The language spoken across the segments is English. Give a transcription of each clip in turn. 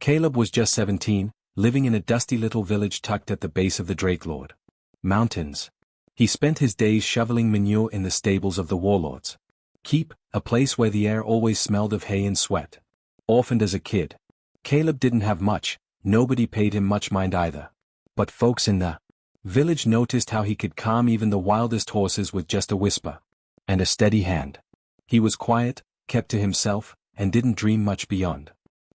Caleb was just 17, living in a dusty little village tucked at the base of the Drakelord Mountains. He spent his days shoveling manure in the stables of the warlords. Keep, a place where the air always smelled of hay and sweat. Orphaned as a kid, Caleb didn't have much, nobody paid him much mind either. But folks in the village noticed how he could calm even the wildest horses with just a whisper and a steady hand. He was quiet, kept to himself, and didn't dream much beyond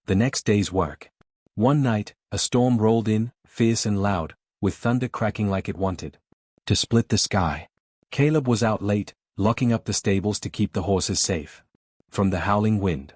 the next day's work. One night, a storm rolled in, fierce and loud, with thunder cracking like it wanted to split the sky. Caleb was out late, locking up the stables to keep the horses safe from the howling wind.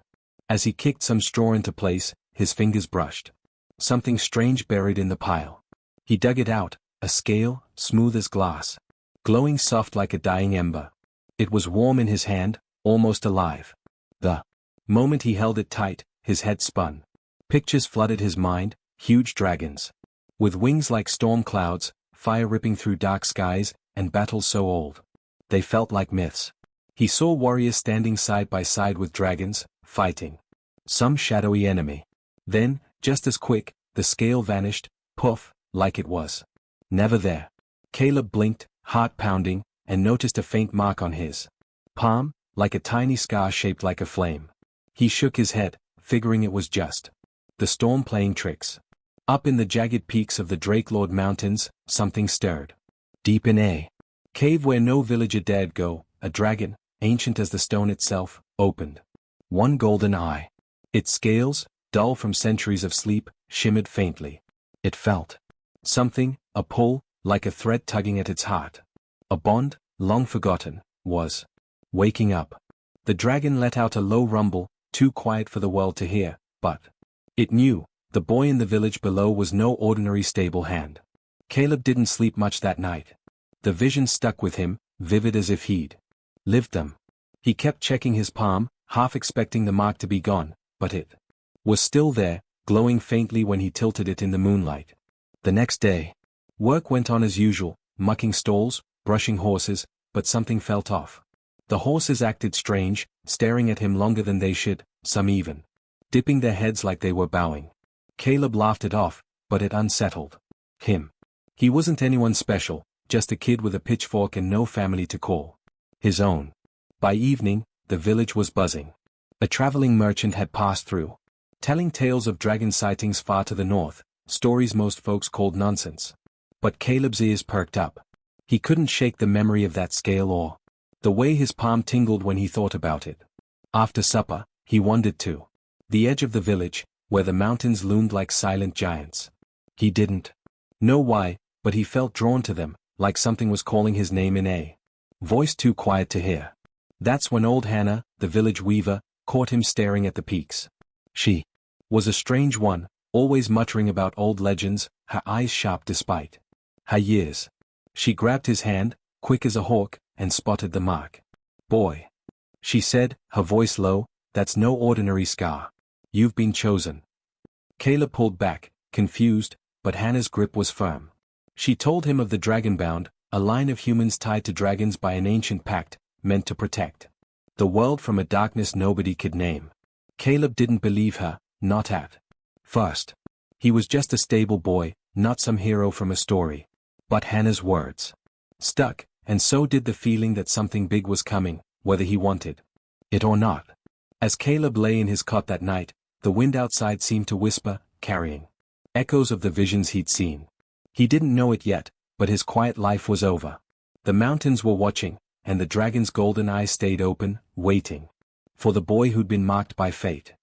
As he kicked some straw into place, his fingers brushed something strange buried in the pile. He dug it out, a scale, smooth as glass, glowing soft like a dying ember. It was warm in his hand, almost alive. The moment he held it tight, his head spun. Pictures flooded his mind, huge dragons with wings like storm clouds, fire ripping through dark skies, and battles so old they felt like myths. He saw warriors standing side by side with dragons, fighting some shadowy enemy. Then, just as quick, the scale vanished, poof, like it was never there. Caleb blinked, heart pounding, and noticed a faint mark on his palm, like a tiny scar shaped like a flame. He shook his head, figuring it was just the storm playing tricks. Up in the jagged peaks of the Drakelord Mountains, something stirred. Deep in a cave where no villager dared go, a dragon, ancient as the stone itself, opened one golden eye. Its scales, dull from centuries of sleep, shimmered faintly. It felt something, a pull, like a thread tugging at its heart. A bond, long forgotten, was waking up. The dragon let out a low rumble, too quiet for the world to hear, but it knew the boy in the village below was no ordinary stable hand. Caleb didn't sleep much that night. The vision stuck with him, vivid as if he'd lived them. He kept checking his palm, half expecting the mark to be gone, but it was still there, glowing faintly when he tilted it in the moonlight. The next day, work went on as usual, mucking stalls, brushing horses, but something felt off. The horses acted strange, staring at him longer than they should, some even dipping their heads like they were bowing. Caleb laughed it off, but it unsettled him. He wasn't anyone special, just a kid with a pitchfork and no family to call his own. By evening, the village was buzzing. A traveling merchant had passed through, telling tales of dragon sightings far to the north, stories most folks called nonsense. But Caleb's ears perked up. He couldn't shake the memory of that scale or the way his palm tingled when he thought about it. After supper, he wandered to the edge of the village, where the mountains loomed like silent giants. He didn't know why, but he felt drawn to them, like something was calling his name in a voice too quiet to hear. That's when old Hannah, the village weaver, caught him staring at the peaks. She was a strange one, always muttering about old legends, her eyes sharp despite her years. She grabbed his hand, quick as a hawk, and spotted the mark. "Boy," she said, her voice low, "that's no ordinary scar. You've been chosen." Caleb pulled back, confused, but Hannah's grip was firm. She told him of the Dragonbound, a line of humans tied to dragons by an ancient pact, meant to protect the world from a darkness nobody could name. Caleb didn't believe her, not at first. He was just a stable boy, not some hero from a story. But Hannah's words stuck, and so did the feeling that something big was coming, whether he wanted it or not. As Caleb lay in his cot that night, the wind outside seemed to whisper, carrying echoes of the visions he'd seen. He didn't know it yet, but his quiet life was over. The mountains were watching, and the dragon's golden eyes stayed open, waiting for the boy who'd been marked by fate.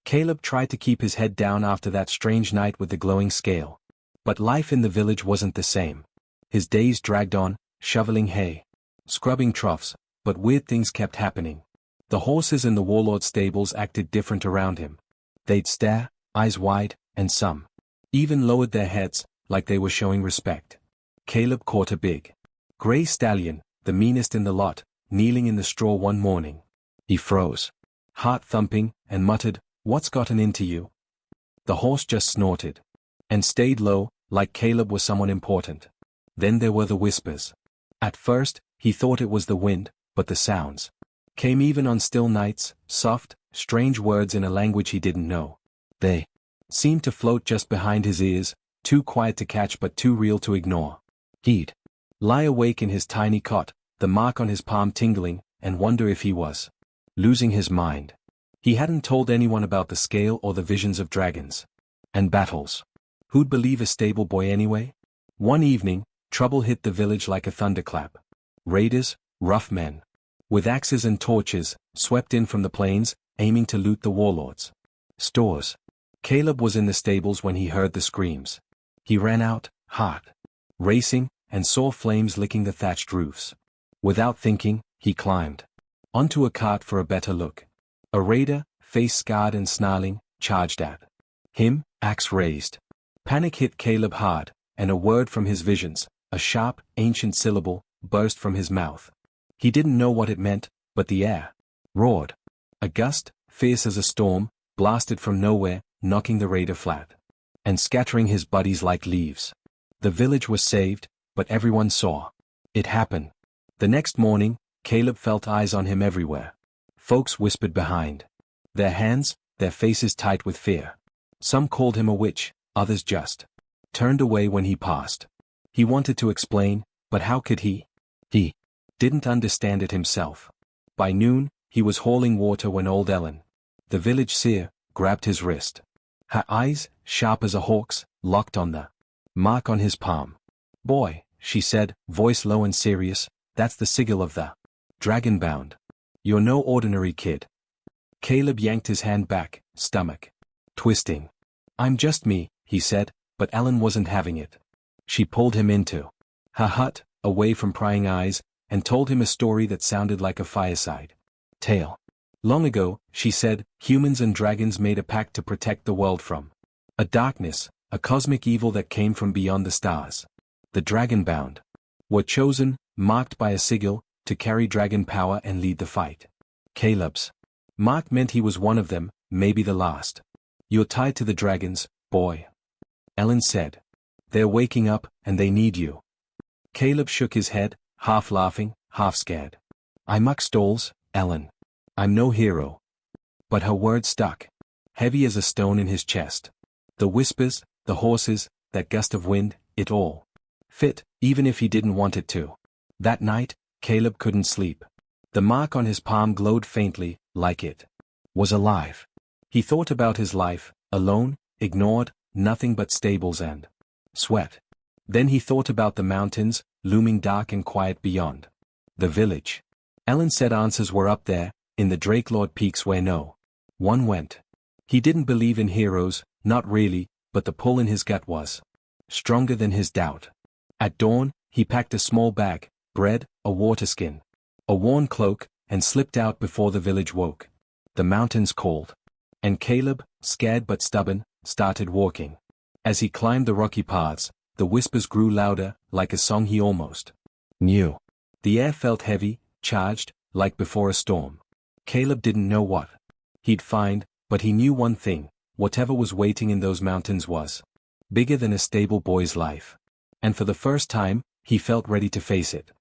Caleb tried to keep his head down after that strange night with the glowing scale. But life in the village wasn't the same. His days dragged on, shoveling hay, scrubbing troughs, but weird things kept happening. The horses in the warlord stables acted different around him. They'd stare, eyes wide, and some even lowered their heads, like they were showing respect. Caleb caught a big gray stallion, the meanest in the lot, kneeling in the straw one morning. He froze, heart thumping, and muttered, "What's gotten into you?" The horse just snorted and stayed low, like Caleb was someone important. Then there were the whispers. At first, he thought it was the wind, but the sounds came even on still nights, soft, strange words in a language he didn't know. They seemed to float just behind his ears, too quiet to catch but too real to ignore. He'd lie awake in his tiny cot, the mark on his palm tingling, and wonder if he was losing his mind. He hadn't told anyone about the scale or the visions of dragons and battles. Who'd believe a stable boy anyway? One evening, trouble hit the village like a thunderclap. Raiders, rough men with axes and torches, swept in from the plains, aiming to loot the warlords' stores. Caleb was in the stables when he heard the screams. He ran out, heart racing, and saw flames licking the thatched roofs. Without thinking, he climbed onto a cart for a better look. A raider, face scarred and snarling, charged at him, axe raised. Panic hit Caleb hard, and a word from his visions, a sharp, ancient syllable, burst from his mouth. He didn't know what it meant, but the air roared. A gust, fierce as a storm, blasted from nowhere, knocking the raider flat and scattering his buddies like leaves. The village was saved, but everyone saw it happen. The next morning, Caleb felt eyes on him everywhere. Folks whispered behind their hands, their faces tight with fear. Some called him a witch, others just turned away when he passed. He wanted to explain, but how could he? He didn't understand it himself. By noon, he was hauling water when old Ellen, the village seer, grabbed his wrist. Her eyes, sharp as a hawk's, locked on the mark on his palm. "Boy," she said, voice low and serious, "that's the sigil of the dragon-bound. You're no ordinary kid." Caleb yanked his hand back, stomach twisting. "I'm just me," he said, but Ellen wasn't having it. She pulled him into her hut, away from prying eyes, and told him a story that sounded like a fireside tale. Long ago, she said, humans and dragons made a pact to protect the world from a darkness, a cosmic evil that came from beyond the stars. The dragon-bound were chosen, marked by a sigil, to carry dragon power and lead the fight. Caleb's mark meant he was one of them, maybe the last. "You're tied to the dragons, boy," Ellen said. "They're waking up, and they need you." Caleb shook his head, half laughing, half scared. "I muck stalls, Ellen. I'm no hero." But her words stuck, heavy as a stone in his chest. The whispers, the horses, that gust of wind, it all fit, even if he didn't want it to. That night, Caleb couldn't sleep. The mark on his palm glowed faintly, like it was alive. He thought about his life, alone, ignored, nothing but stables and sweat. Then he thought about the mountains, looming dark and quiet beyond the village. Ellen said answers were up there, in the Drakelord peaks where no one went. He didn't believe in heroes, not really, but the pull in his gut was stronger than his doubt. At dawn, he packed a small bag, bread, a water skin, a worn cloak, and slipped out before the village woke. The mountains called. And Caleb, scared but stubborn, started walking. As he climbed the rocky paths, the whispers grew louder, like a song he almost knew. The air felt heavy, charged, like before a storm. Caleb didn't know what he'd find, but he knew one thing: whatever was waiting in those mountains was bigger than a stable boy's life. And for the first time, he felt ready to face it.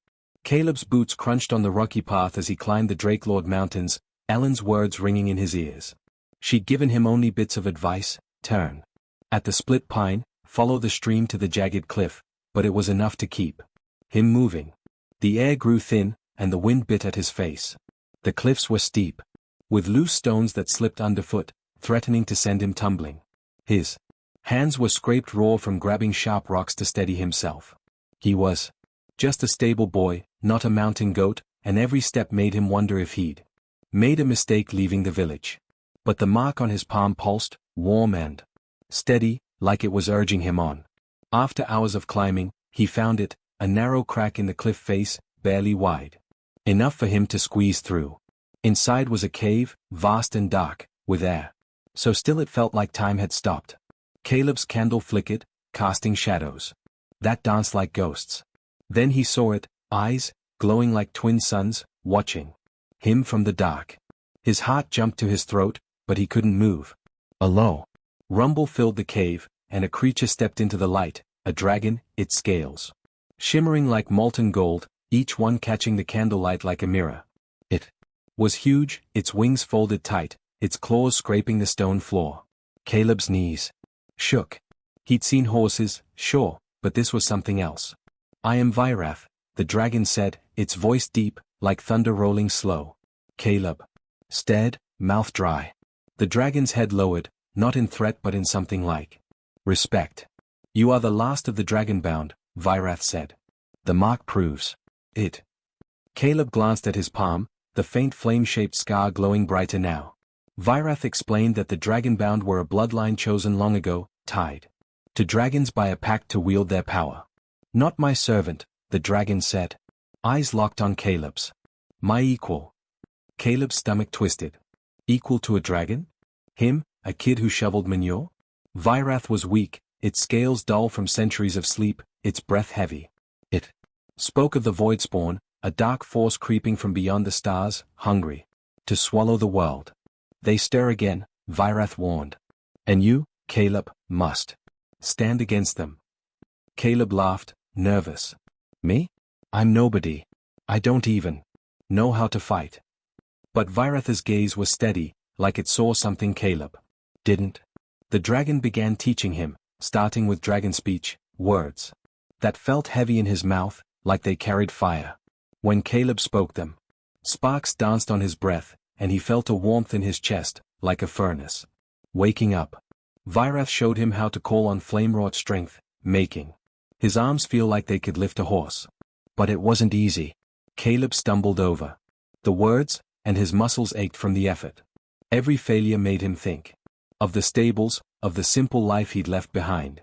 Caleb's boots crunched on the rocky path as he climbed the Drakelord Mountains, Ellen's words ringing in his ears. She'd given him only bits of advice: turn at the split pine, follow the stream to the jagged cliff, but it was enough to keep him moving. The air grew thin, and the wind bit at his face. The cliffs were steep, with loose stones that slipped underfoot, threatening to send him tumbling. His hands were scraped raw from grabbing sharp rocks to steady himself. He was just a stable boy, not a mountain goat, and every step made him wonder if he'd made a mistake leaving the village. But the mark on his palm pulsed, warm and steady, like it was urging him on. After hours of climbing, he found it, a narrow crack in the cliff face, barely wide enough for him to squeeze through. Inside was a cave, vast and dark, with air so still it felt like time had stopped. Caleb's candle flickered, casting shadows that danced like ghosts. Then he saw it, eyes, glowing like twin suns, watching him from the dark. His heart jumped to his throat, but he couldn't move. A low rumble filled the cave, and a creature stepped into the light, a dragon, its scales shimmering like molten gold, each one catching the candlelight like a mirror. It was huge, its wings folded tight, its claws scraping the stone floor. Caleb's knees shook. He'd seen horses, sure, but this was something else. I am Vyrath, the dragon said, its voice deep, like thunder rolling slow. Caleb stared, mouth dry. The dragon's head lowered, not in threat but in something like respect. You are the last of the dragonbound, Vyrath said. The mark proves it. Caleb glanced at his palm, the faint flame-shaped scar glowing brighter now. Vyrath explained that the dragonbound were a bloodline chosen long ago, tied to dragons by a pact to wield their power. Not my servant, the dragon said. Eyes locked on Caleb's. My equal. Caleb's stomach twisted. Equal to a dragon? Him, a kid who shoveled manure? Vyrath was weak, its scales dull from centuries of sleep, its breath heavy. It spoke of the voidspawn, a dark force creeping from beyond the stars, hungry to swallow the world. They stir again, Vyrath warned. And you, Caleb, must stand against them. Caleb laughed, nervous. Me? I'm nobody. I don't even know how to fight. But Vyrath's gaze was steady, like it saw something Caleb didn't. The dragon began teaching him, starting with dragon speech, words that felt heavy in his mouth, like they carried fire. When Caleb spoke them, sparks danced on his breath, and he felt a warmth in his chest, like a furnace. Waking up, Vyrath showed him how to call on flame-wrought strength, making his arms feel like they could lift a horse. But it wasn't easy. Caleb stumbled over the words, and his muscles ached from the effort. Every failure made him think of the stables, of the simple life he'd left behind.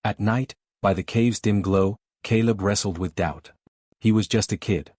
At night, by the cave's dim glow, Caleb wrestled with doubt. He was just a kid,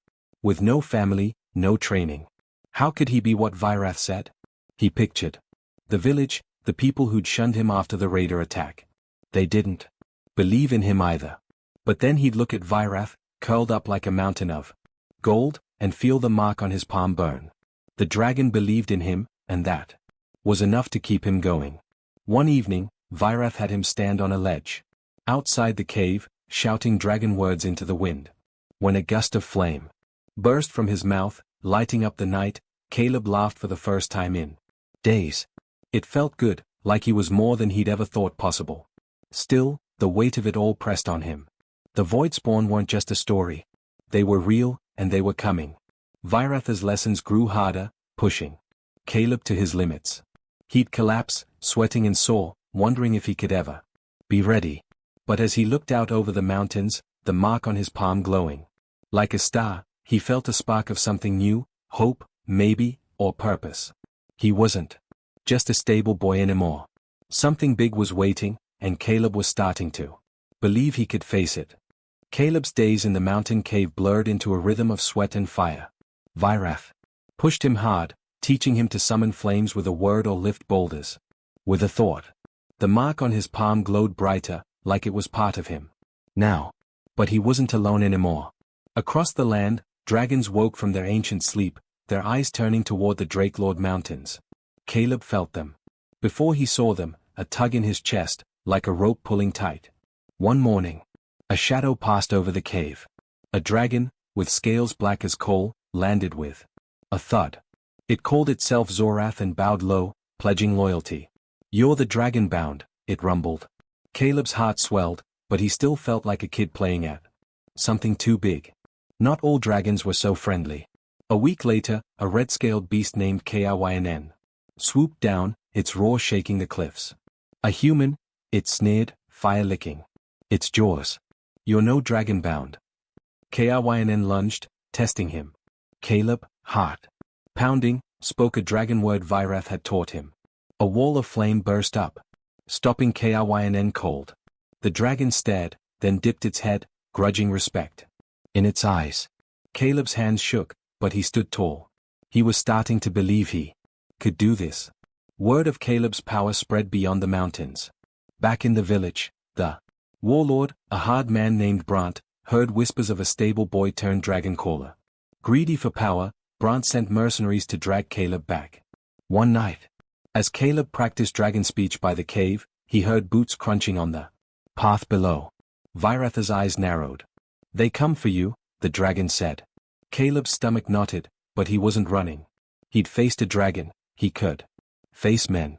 with no family, no training. How could he be what Vyrath said? He pictured the village, the people who'd shunned him after the raider attack. They didn't believe in him either. But then he'd look at Vyrath, curled up like a mountain of gold, and feel the mark on his palm burn. The dragon believed in him, and that was enough to keep him going. One evening, Vyrath had him stand on a ledge outside the cave, shouting dragon words into the wind. When a gust of flame burst from his mouth, lighting up the night, Caleb laughed for the first time in days. It felt good, like he was more than he'd ever thought possible. Still, the weight of it all pressed on him. The Voidspawn weren't just a story. They were real, and they were coming. Vyrath's lessons grew harder, pushing Caleb to his limits. He'd collapse, sweating and sore, wondering if he could ever be ready. But as he looked out over the mountains, the mark on his palm glowing like a star, he felt a spark of something new, hope, maybe, or purpose. He wasn't just a stable boy anymore. Something big was waiting, and Caleb was starting to believe he could face it. Caleb's days in the mountain cave blurred into a rhythm of sweat and fire. Vyrath pushed him hard, teaching him to summon flames with a word or lift boulders with a thought. The mark on his palm glowed brighter, like it was part of him now. But he wasn't alone anymore. Across the land, dragons woke from their ancient sleep, their eyes turning toward the Drakelord Mountains. Caleb felt them. Before he saw them, a tug in his chest, like a rope pulling tight. One morning, a shadow passed over the cave. A dragon, with scales black as coal, landed with a thud. It called itself Zorath and bowed low, pledging loyalty. You're the dragonbound, it rumbled. Caleb's heart swelled, but he still felt like a kid playing at something too big. Not all dragons were so friendly. A week later, a red-scaled beast named Kryn swooped down, its roar shaking the cliffs. A human, it sneered, fire-licking its jaws. You're no dragonbound. Kryn lunged, testing him. Caleb, heart pounding, spoke a dragon word Vyrath had taught him. A wall of flame burst up, stopping Kryn cold. The dragon stared, then dipped its head, grudging respect in its eyes. Caleb's hands shook, but he stood tall. He was starting to believe he could do this. Word of Caleb's power spread beyond the mountains. Back in the village, the warlord, a hard man named Brant, heard whispers of a stable boy turned dragon caller. Greedy for power, Brant sent mercenaries to drag Caleb back. One night, as Caleb practiced dragon speech by the cave, he heard boots crunching on the path below. Vyrath's eyes narrowed. They come for you, the dragon said. Caleb's stomach knotted, but he wasn't running. He'd faced a dragon, he could face men.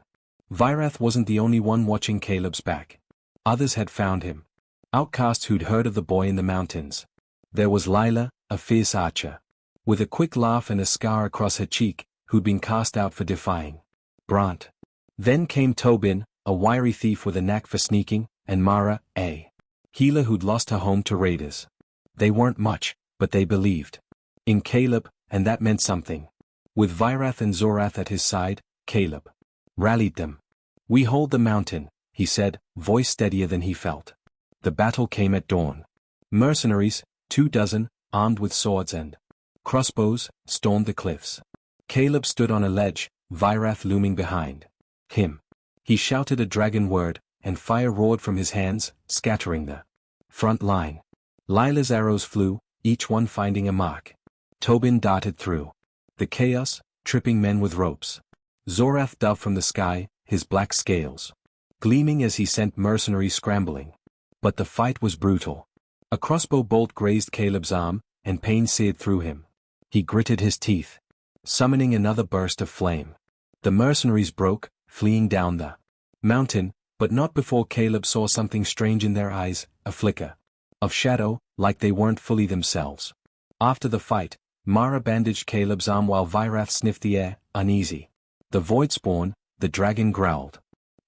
Vyrath wasn't the only one watching Caleb's back. Others had found him. Outcasts who'd heard of the boy in the mountains. There was Lila, a fierce archer. With a quick laugh and a scar across her cheek, who'd been cast out for defying Brant. Then came Tobin, a wiry thief with a knack for sneaking, and Mara, a healer who'd lost her home to raiders. They weren't much, but they believed in Caleb, and that meant something. With Vyrath and Zorath at his side, Caleb rallied them. "We hold the mountain," he said, voice steadier than he felt. The battle came at dawn. Mercenaries, 24, armed with swords and crossbows, stormed the cliffs. Caleb stood on a ledge, Vyrath looming behind him. He shouted a dragon word, and fire roared from his hands, scattering the front line. Lila's arrows flew, each one finding a mark. Tobin darted through the chaos, tripping men with ropes. Zorath dove from the sky, his black scales gleaming as he sent mercenaries scrambling. But the fight was brutal. A crossbow bolt grazed Caleb's arm, and pain seared through him. He gritted his teeth, summoning another burst of flame. The mercenaries broke, fleeing down the mountain, but not before Caleb saw something strange in their eyes, a flicker of shadow, like they weren't fully themselves. After the fight, Mara bandaged Caleb's arm while Vyrath sniffed the air, uneasy. The void spawn, the dragon growled.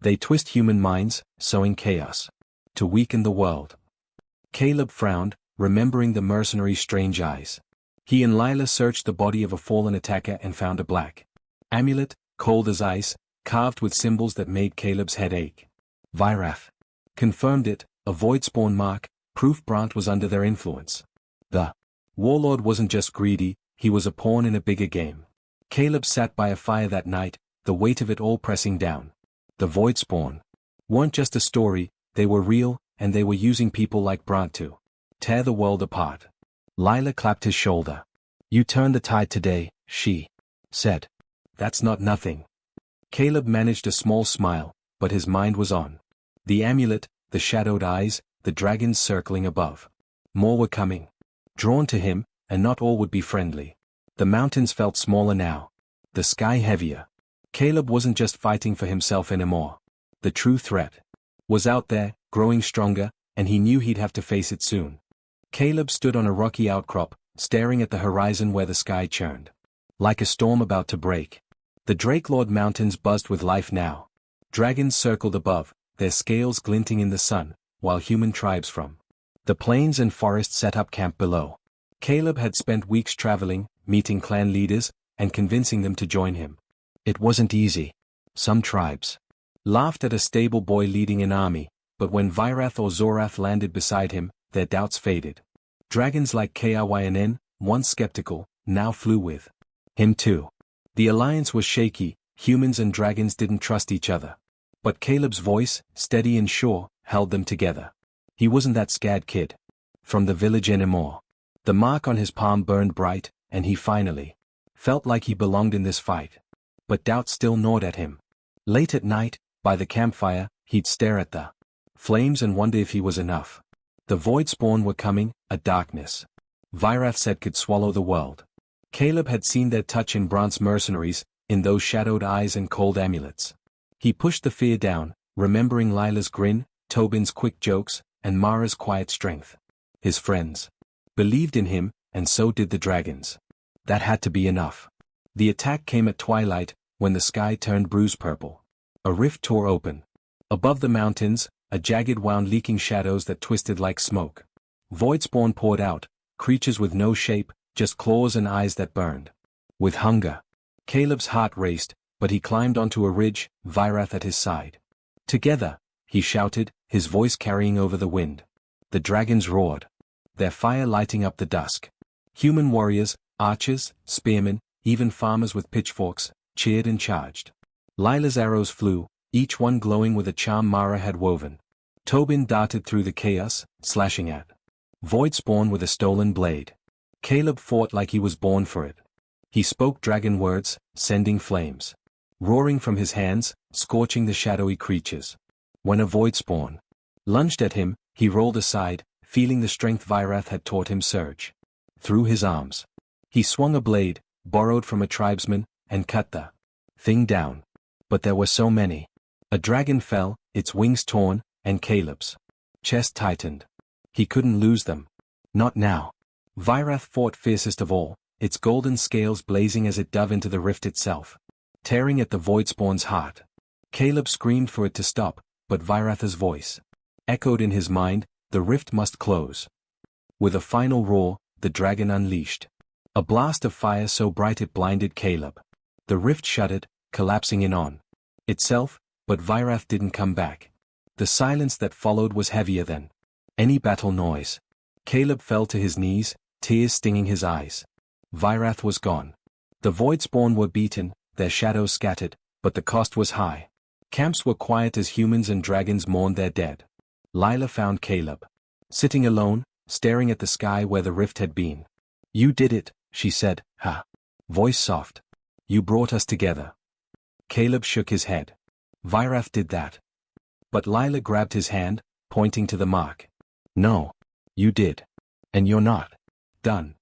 They twist human minds, sowing chaos to weaken the world. Caleb frowned, remembering the mercenaries' strange eyes. He and Lila searched the body of a fallen attacker and found a black amulet, cold as ice, carved with symbols that made Caleb's head ache. Vyrath confirmed it, a void spawn mark, proof Brant was under their influence. The warlord wasn't just greedy, he was a pawn in a bigger game. Caleb sat by a fire that night, the weight of it all pressing down. The void spawn weren't just a story, they were real, and they were using people like Brant to tear the world apart. Lila clapped his shoulder. "You turned the tide today," she said. "That's not nothing." Caleb managed a small smile, but his mind was on the amulet, the shadowed eyes, the dragons circling above. More were coming. Drawn to him, and not all would be friendly. The mountains felt smaller now. The sky heavier. Caleb wasn't just fighting for himself anymore. The true threat was out there, growing stronger, and he knew he'd have to face it soon. Caleb stood on a rocky outcrop, staring at the horizon where the sky churned like a storm about to break. The Drakelord Mountains buzzed with life now. Dragons circled above, their scales glinting in the sun, while human tribes from the plains and forests set up camp below. Caleb had spent weeks traveling, meeting clan leaders, and convincing them to join him. It wasn't easy. Some tribes laughed at a stable boy leading an army, but when Vyrath or Zorath landed beside him, their doubts faded. Dragons like Kryn, once skeptical, now flew with him too. The alliance was shaky, humans and dragons didn't trust each other. But Caleb's voice, steady and sure, held them together. He wasn't that scared kid from the village anymore. The mark on his palm burned bright, and he finally felt like he belonged in this fight. But doubt still gnawed at him. Late at night, by the campfire, he'd stare at the flames and wonder if he was enough. The void spawn were coming, a darkness Vyrath said could swallow the world. Caleb had seen their touch in Brant's mercenaries, in those shadowed eyes and cold amulets. He pushed the fear down, remembering Lila's grin, Tobin's quick jokes, and Mara's quiet strength. His friends believed in him, and so did the dragons. That had to be enough. The attack came at twilight, when the sky turned bruise purple. A rift tore open. Above the mountains, a jagged wound leaking shadows that twisted like smoke. Void spawn poured out, creatures with no shape, just claws and eyes that burned with hunger. Caleb's heart raced, but he climbed onto a ridge, Vyrath at his side. "Together," he shouted, his voice carrying over the wind. The dragons roared, their fire lighting up the dusk. Human warriors, archers, spearmen, even farmers with pitchforks, cheered and charged. Lila's arrows flew, each one glowing with a charm Mara had woven. Tobin darted through the chaos, slashing at void spawn with a stolen blade. Caleb fought like he was born for it. He spoke dragon words, sending flames roaring from his hands, scorching the shadowy creatures. When a void spawn lunged at him, he rolled aside, feeling the strength Vyrath had taught him surge through his arms. He swung a blade, borrowed from a tribesman, and cut the thing down. But there were so many. A dragon fell, its wings torn, and Caleb's chest tightened. He couldn't lose them. Not now. Vyrath fought fiercest of all, its golden scales blazing as it dove into the rift itself, tearing at the Voidspawn's heart. Caleb screamed for it to stop, but Vyrath's voice echoed in his mind, the rift must close. With a final roar, the dragon unleashed a blast of fire so bright it blinded Caleb. The rift shuddered, collapsing in on itself, but Vyrath didn't come back. The silence that followed was heavier than any battle noise. Caleb fell to his knees, tears stinging his eyes. Vyrath was gone. The Voidspawn were beaten, their shadows scattered, but the cost was high. Camps were quiet as humans and dragons mourned their dead. Lila found Caleb sitting alone, staring at the sky where the rift had been. "You did it," she said, voice soft. "You brought us together." Caleb shook his head. "Vyrath did that." But Lila grabbed his hand, pointing to the mark. "No. You did. And you're not done."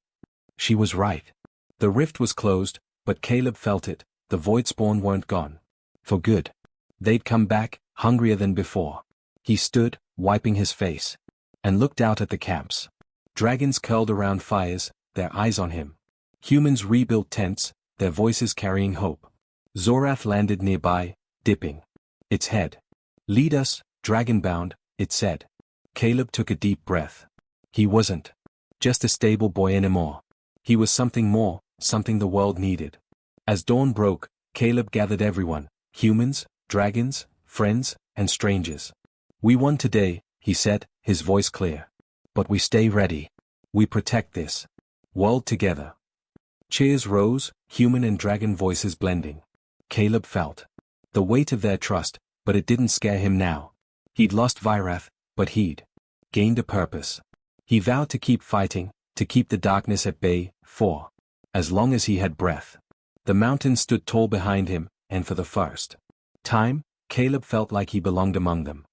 She was right. The rift was closed, but Caleb felt it, the Voidspawn weren't gone. For good. They'd come back, hungrier than before. He stood, wiping his face, and looked out at the camps. Dragons curled around fires, their eyes on him. Humans rebuilt tents, their voices carrying hope. Zorath landed nearby, dipping its head. "Lead us, dragonbound," it said. Caleb took a deep breath. He wasn't just a stable boy anymore. He was something more, something the world needed. As dawn broke, Caleb gathered everyone, humans, dragons, friends, and strangers. "We won today," he said, his voice clear. "But we stay ready. We protect this world together." Cheers rose, human and dragon voices blending. Caleb felt the weight of their trust, but it didn't scare him now. He'd lost Vyrath, but he'd gained a purpose. He vowed to keep fighting, to keep the darkness at bay, for as long as he had breath. The mountains stood tall behind him, and for the first time, Caleb felt like he belonged among them.